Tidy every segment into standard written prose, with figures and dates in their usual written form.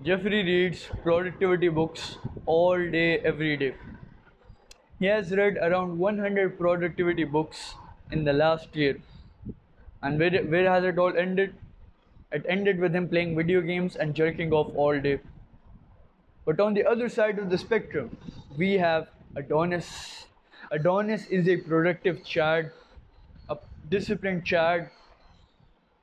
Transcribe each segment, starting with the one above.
Jeffrey reads productivity books all day, every day. He has read around 100 productivity books in the last year. And where has it all ended? It ended with him playing video games and jerking off all day. But on the other side of the spectrum, we have Adonis. Adonis is a productive Chad, a disciplined Chad,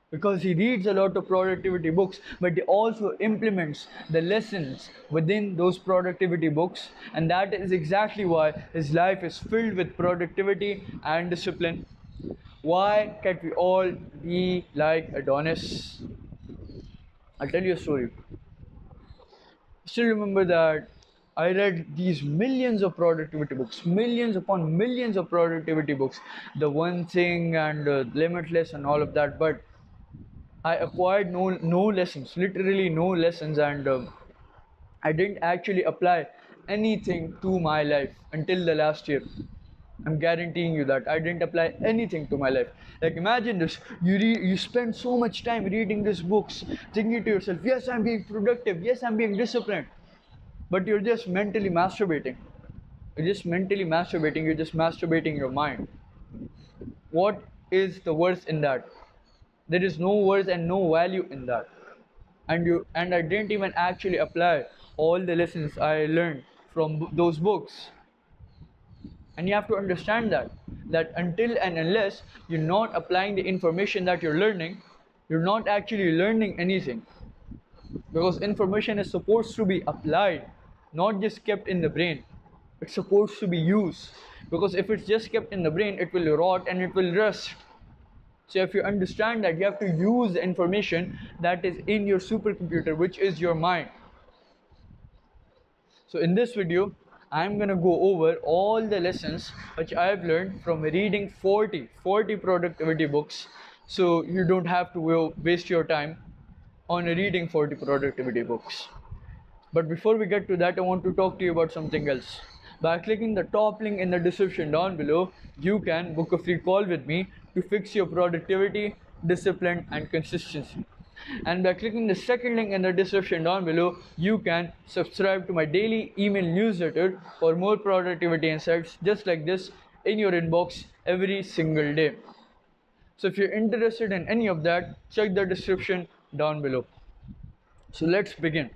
because he reads a lot of productivity books, but he also implements the lessons within those productivity books, and that is exactly why his life is filled with productivity and discipline. Why can't we all be like Adonis? I'll tell you a story. Still remember that I read these millions of productivity books, millions upon millions of productivity books, the one thing and limitless and all of that, but I acquired no lessons, literally no lessons, and I didn't actually apply anything to my life until the last year. I'm guaranteeing you that I didn't apply anything to my life. Like imagine this: you spend so much time reading these books, thinking to yourself, "Yes, I'm being productive. Yes, I'm being disciplined," but you're just mentally masturbating. You're just mentally masturbating. You're just masturbating your mind. What is the worth in that? There is no worth and no value in that. And I didn't even actually apply all the lessons I learned from those books. And you have to understand that until and unless you're not applying the information that you're learning, you're not actually learning anything, because information is supposed to be applied, not just kept in the brain. It's supposed to be used, because if it's just kept in the brain, it will rot and it will rust. So if you understand that, you have to use the information that is in your supercomputer, which is your mind. So in this video, I'm gonna go over all the lessons which I've learned from reading 40 productivity books. So you don't have to waste your time on reading 40 productivity books. But before we get to that, I want to talk to you about something else. By clicking the top link in the description down below, you can book a free call with me to fix your productivity, discipline, and consistency. And by clicking the second link in the description down below, you can subscribe to my daily email newsletter for more productivity insights just like this in your inbox every single day. So if you're interested in any of that, check the description down below. So let's begin.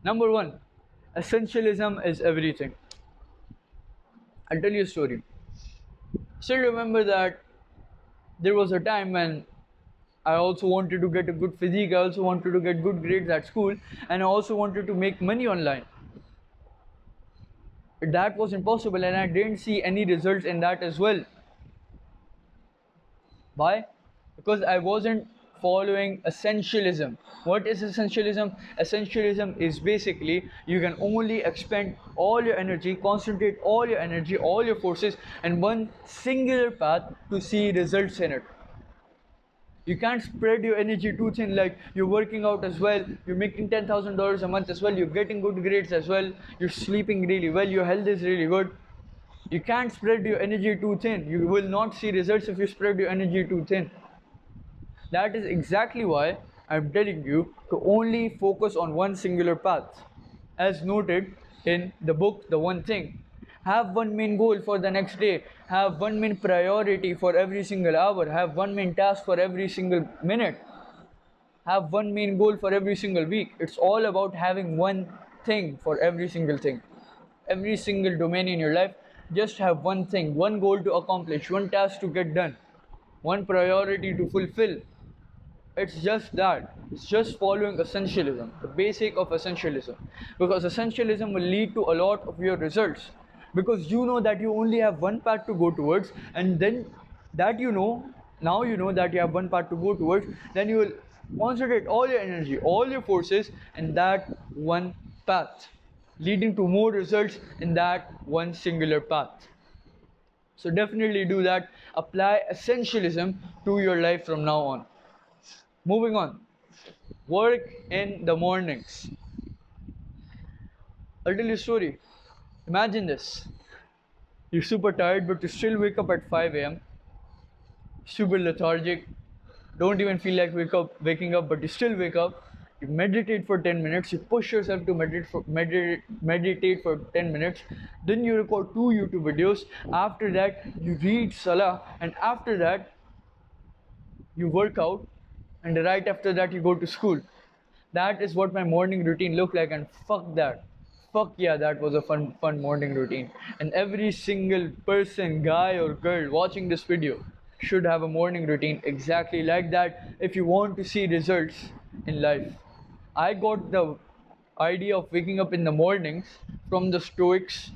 Number one, essentialism is everything. I'll tell you a story. Still remember that there was a time when I also wanted to get a good physique, I also wanted to get good grades at school, and I also wanted to make money online. That was impossible, and I didn't see any results in that as well. Why? Because I wasn't following essentialism. What is essentialism? Essentialism is basically you can only expend all your energy, concentrate all your energy, all your forces in one singular path to see results in it. You can't spread your energy too thin, like you're working out as well, you're making $10,000 a month as well, you're getting good grades as well, you're sleeping really well, your health is really good. You can't spread your energy too thin. You will not see results if you spread your energy too thin. That is exactly why I'm telling you to only focus on one singular path. As noted in the book, The One Thing. Have one main goal for the next day. Have one main priority for every single hour. Have one main task for every single minute. Have one main goal for every single week. It's all about having one thing for every single thing. Every single domain in your life, just have one thing, one goal to accomplish, one task to get done, one priority to fulfill. It's just that. It's just following essentialism, the basic of essentialism. Because essentialism will lead to a lot of your results. Because you know that you only have one path to go towards, and then that now you know that you have one path to go towards, then you will concentrate all your energy, all your forces in that one path, leading to more results in that one singular path. So definitely do that. Apply essentialism to your life from now on. Moving on. Work in the mornings. I'll tell you a story. Imagine this. You're super tired, but you still wake up at 5 a.m. Super lethargic. Don't even feel like waking up, but you still wake up. You meditate for 10 minutes, you push yourself to meditate for 10 minutes, then you record 2 YouTube videos, after that you read Salah, and after that you work out, and right after that you go to school. That is what my morning routine looked like, and fuck that. Fuck yeah, that was a fun morning routine. And every single person, guy or girl watching this video should have a morning routine exactly like that if you want to see results in life. I got the idea of waking up in the mornings from the Stoics,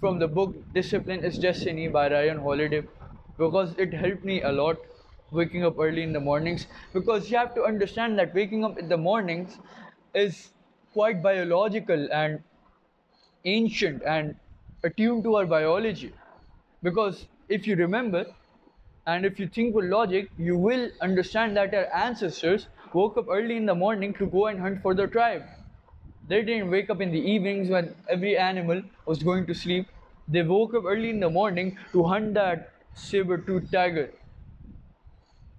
from the book Discipline is Destiny by Ryan Holiday, because it helped me a lot waking up early in the mornings. Because you have to understand that waking up in the mornings is quite biological and ancient and attuned to our biology. Because if you remember, and if you think with logic, you will understand that our ancestors woke up early in the morning to go and hunt for their tribe. They didn't wake up in the evenings when every animal was going to sleep. They woke up early in the morning to hunt that saber-toothed tiger.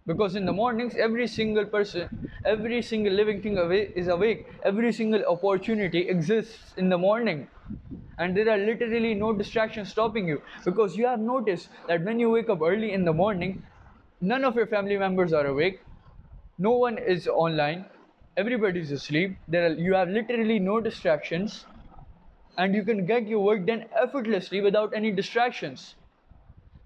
Because in the mornings, every single person, every single living thing is awake. Every single opportunity exists in the morning. And there are literally no distractions stopping you. Because you have noticed that when you wake up early in the morning, none of your family members are awake. No one is online. Everybody is asleep. You have literally no distractions. And you can get your work done effortlessly without any distractions.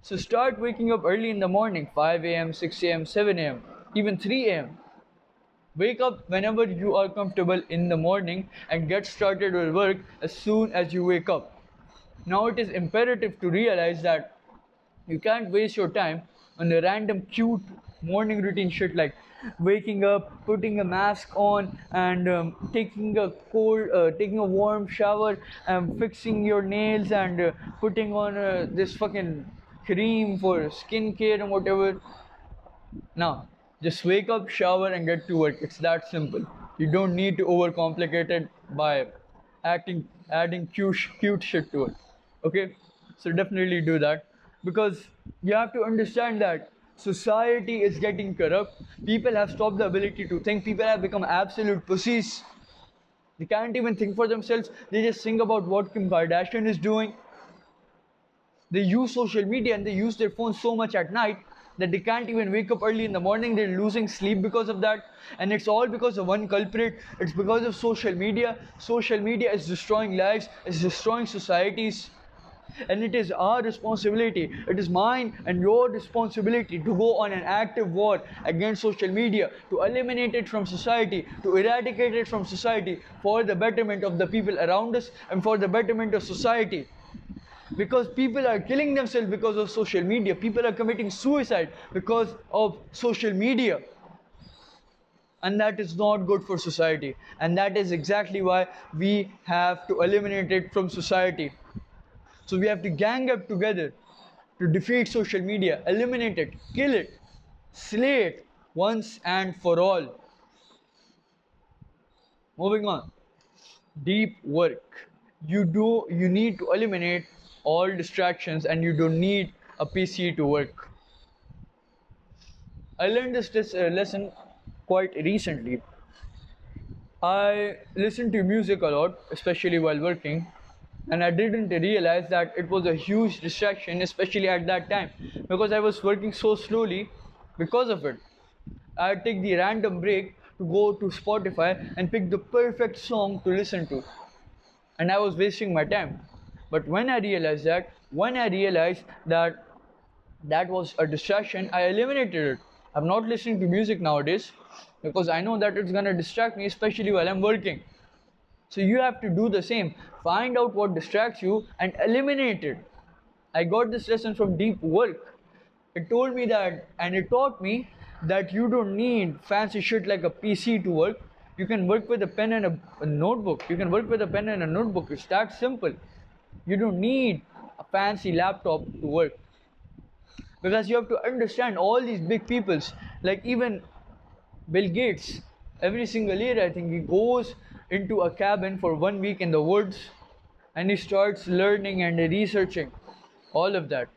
So start waking up early in the morning, 5 a.m., 6 a.m., 7 a.m., even 3 a.m. Wake up whenever you are comfortable in the morning and get started with work as soon as you wake up. Now it is imperative to realize that you can't waste your time on a random cute morning routine shit like waking up, putting a mask on, and taking a warm shower, and fixing your nails, and putting on this fucking cream for skincare and whatever. Now, just wake up, shower, and get to work. It's that simple. You don't need to overcomplicate it by adding cute shit to it. Okay, so definitely do that, because you have to understand that society is getting corrupt. People have stopped the ability to think. People have become absolute pussies. They can't even think for themselves. They just think about what Kim Kardashian is doing. They use social media and they use their phones so much at night that they can't even wake up early in the morning. They're losing sleep because of that. And it's all because of one culprit. It's because of social media. Social media is destroying lives, it's destroying societies. And it is our responsibility, it is mine and your responsibility to go on an active war against social media, to eliminate it from society, to eradicate it from society, for the betterment of the people around us and for the betterment of society. Because people are killing themselves because of social media. People are committing suicide because of social media. And that is not good for society. And that is exactly why we have to eliminate it from society. So we have to gang up together to defeat social media, eliminate it, kill it, slay it once and for all. Moving on. Deep work. You need to eliminate all distractions, and you don't need a PC to work. I learned this lesson quite recently. I listen to music a lot, especially while working, and I didn't realize that it was a huge distraction, especially at that time, because I was working so slowly because of it. I'd take the random break to go to Spotify and pick the perfect song to listen to, and I was wasting my time. But when I realized that that was a distraction, I eliminated it. I'm not listening to music nowadays because I know that it's gonna distract me, especially while I'm working. So you have to do the same. Find out what distracts you and eliminate it. I got this lesson from Deep Work. It told me that, and it taught me that you don't need fancy shit like a PC to work. You can work with a pen and a notebook. You can work with a pen and a notebook. It's that simple. You don't need a fancy laptop to work. Because you have to understand all these big peoples, like even Bill Gates, every single year I think he goes into a cabin for 1 week in the woods and he starts learning and researching all of that.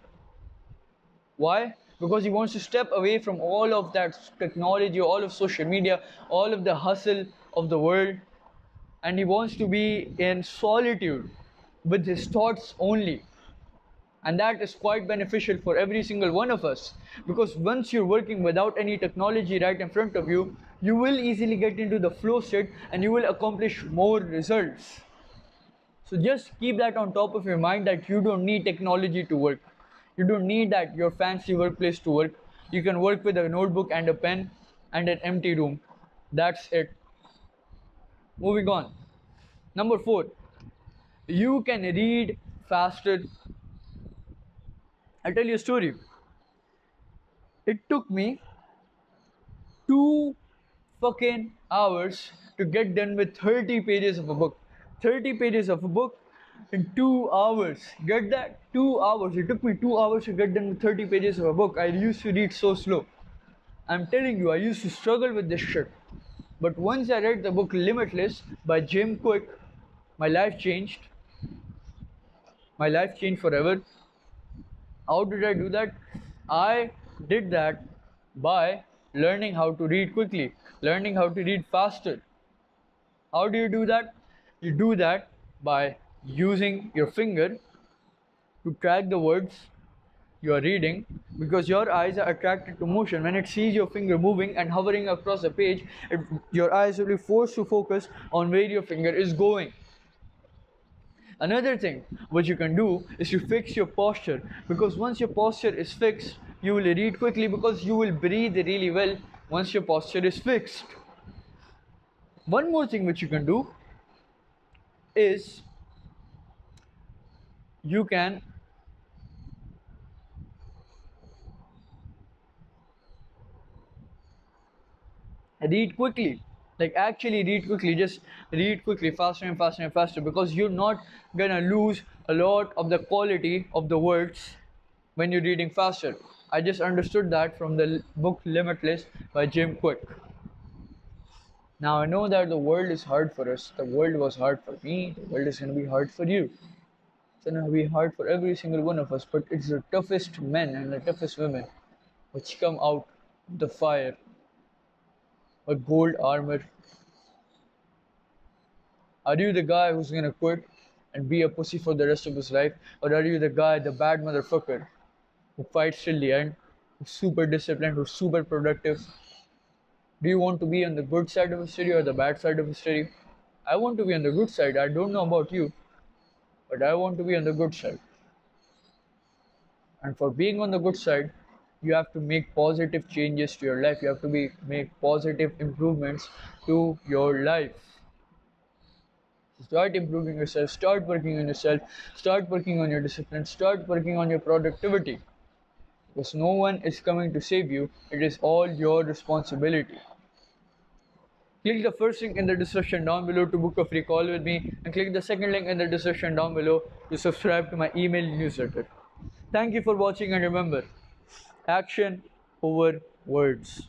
Why? Because he wants to step away from all of that technology, all of social media, all of the hustle, of the world, and he wants to be in solitude with his thoughts only. And that is quite beneficial for every single one of us, because once you're working without any technology right in front of you, you will easily get into the flow state and you will accomplish more results. So just keep that on top of your mind, that you don't need technology to work. You don't need that your fancy workplace to work. You can work with a notebook and a pen and an empty room. That's it. Moving on. Number 4, you can read faster. I'll tell you a story. It took me 2 fucking hours to get done with 30 pages of a book. 30 pages of a book in 2 hours. Get that? 2 hours. It took me 2 hours to get done with 30 pages of a book. I used to read so slow. I'm telling you, I used to struggle with this shit. But once I read the book Limitless by Jim Quick, my life changed. My life changed forever. How did I do that? I did that by learning how to read quickly, learning how to read faster. How do you do that? You do that by using your finger to track the words you are reading, because your eyes are attracted to motion. When it sees your finger moving and hovering across the page, your eyes will be forced to focus on where your finger is going. Another thing what you can do is to fix your posture, because once your posture is fixed, you will read quickly, because you will breathe really well once your posture is fixed. One more thing which you can do is you can read quickly. Like actually read quickly, just read quickly, faster and faster and faster, because you're not gonna lose a lot of the quality of the words when you're reading faster. I just understood that from the book Limitless by Jim Quick. Now I know that the world is hard for us. The world was hard for me. The world is gonna be hard for you. It's gonna be hard for every single one of us. But it's the toughest men and the toughest women which come out of the fire with gold armor. Are you the guy who's gonna quit and be a pussy for the rest of his life? Or are you the guy, the bad motherfucker, who fights till the end, who's super disciplined, who's super productive? Do you want to be on the good side of history or the bad side of history? I want to be on the good side. I don't know about you, but I want to be on the good side. And for being on the good side, you have to make positive changes to your life. You have to make positive improvements to your life. Start improving yourself, start working on yourself, start working on your discipline, start working on your productivity. Because no one is coming to save you, it is all your responsibility. Click the first link in the description down below to book a free call with me, and click the second link in the description down below to subscribe to my email newsletter. Thank you for watching, and remember, action over words.